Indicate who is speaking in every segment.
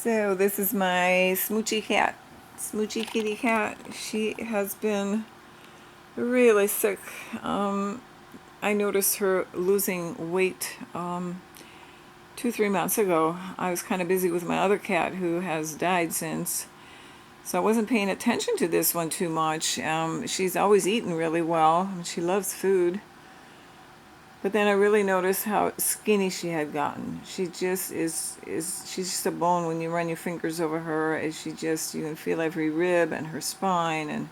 Speaker 1: So this is my Smoochy cat, Smoochy kitty cat. She has been really sick. I noticed her losing weight 2-3 months ago. I was kind of busy with my other cat who has died since, so I wasn't paying attention to this one too much. She's always eaten really well, and she loves food. But then I really noticed how skinny she had gotten. She just she's just a bone when you run your fingers over her. You can feel every rib and her spine,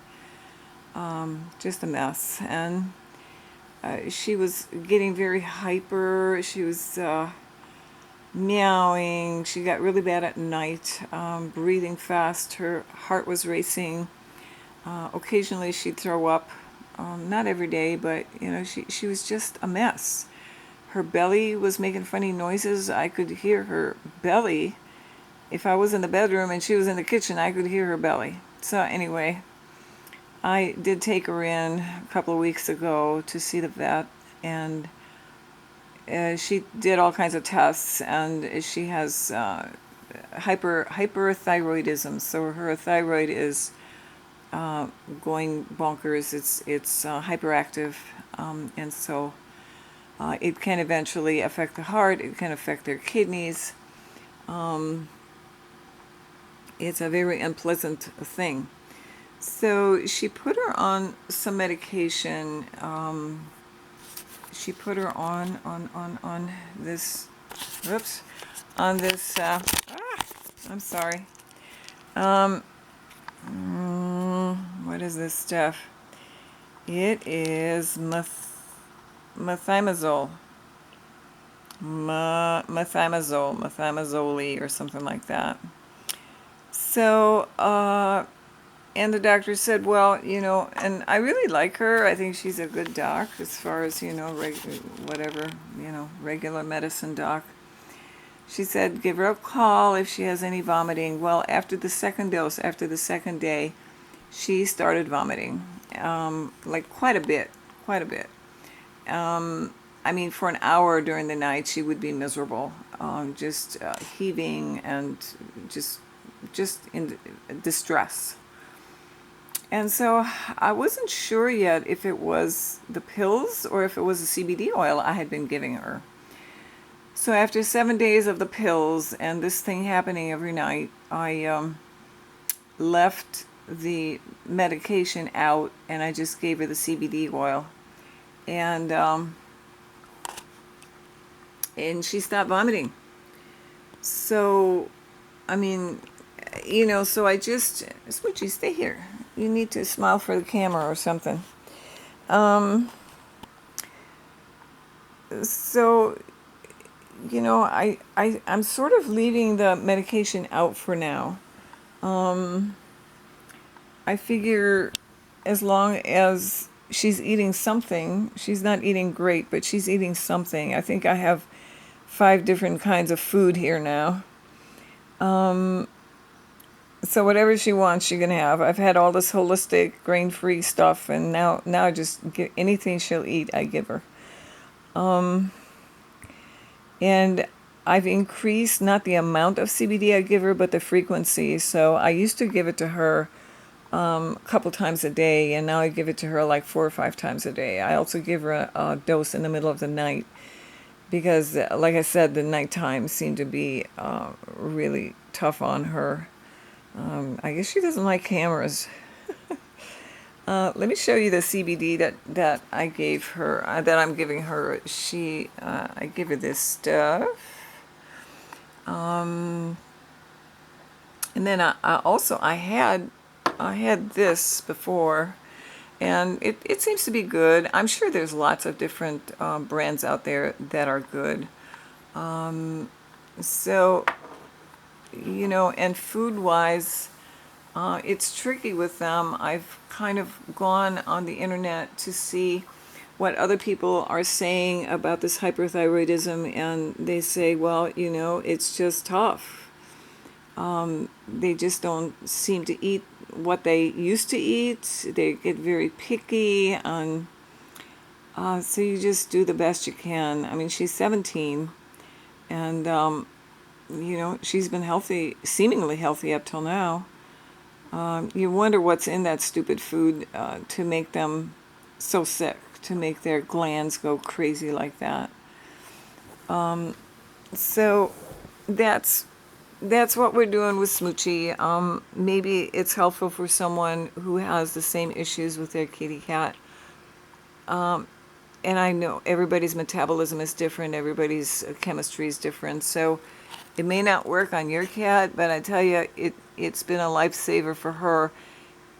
Speaker 1: and just a mess. And she was getting very hyper. She was meowing. She got really bad at night, breathing fast. Her heart was racing. Occasionally she'd throw up. Not every day, but she was just a mess. Her belly was making funny noises. I could hear her belly. If I was in the bedroom and she was in the kitchen, I could hear her belly. So anyway, I did take her in a couple of weeks ago to see the vet, and she did all kinds of tests, and she has hyperthyroidism. So her thyroid is going bonkers. It's hyperactive, and so it can eventually affect the heart. It can affect their kidneys. It's a very unpleasant thing. So she put her on some medication. She put her on this. Whoops, on this. I'm sorry. What is this stuff? It is methimazole, methimazole, or something like that. So, and the doctor said, well, and I really like her. I think she's a good doc as far as, regular medicine doc. She said, give her a call if she has any vomiting. Well, after the second dose, after the second day, she started vomiting, like quite a bit. I mean, for an hour during the night, she would be miserable, just heaving and just in distress. And so I wasn't sure yet if it was the pills or if it was the CBD oil I had been giving her. So after 7 days of the pills and this thing happening every night, I left the medication out, and I just gave her the CBD oil. And she stopped vomiting. So, I mean, so I just, Smoochie, stay here. You need to smile for the camera or something. So, I'm sort of leaving the medication out for now. I figure as long as she's eating something, she's not eating great, but she's eating something. I think I have 5 different kinds of food here now. So whatever she wants, she can have. I've had all this holistic, grain-free stuff, and now I just get anything she'll eat, I give her. And I've increased not the amount of CBD I give her, but the frequency. So I used to give it to her a couple times a day, and now I give it to her like 4 or 5 times a day. I also give her a dose in the middle of the night because, like I said, the nighttime seemed to be really tough on her. I guess she doesn't like cameras. Let me show you the CBD that I gave her, that I'm giving her. I give her this stuff. And then I had this before, and it seems to be good. I'm sure there's lots of different brands out there that are good. So, and food-wise, it's tricky with them. I've kind of gone on the internet to see what other people are saying about this hyperthyroidism, and they say, well, it's just tough. They just don't seem to eat what they used to eat. They get very picky, and so you just do the best you can. I mean, she's 17, and she's been healthy, seemingly healthy up till now. You wonder what's in that stupid food to make them so sick, to make their glands go crazy like that. So that's what we're doing with Smoochie. Maybe it's helpful for someone who has the same issues with their kitty cat. And I know everybody's metabolism is different, everybody's chemistry is different, so it may not work on your cat, but I tell you, it's been a lifesaver for her.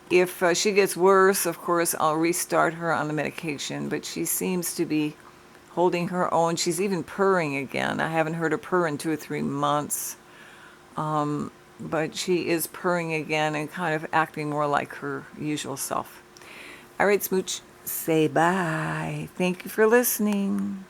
Speaker 1: If she gets worse, of course, I'll restart her on the medication, but she seems to be holding her own. She's even purring again. I haven't heard her purr in 2 or 3 months, but she is purring again and kind of acting more like her usual self. All right, Smooch, say bye. Thank you for listening.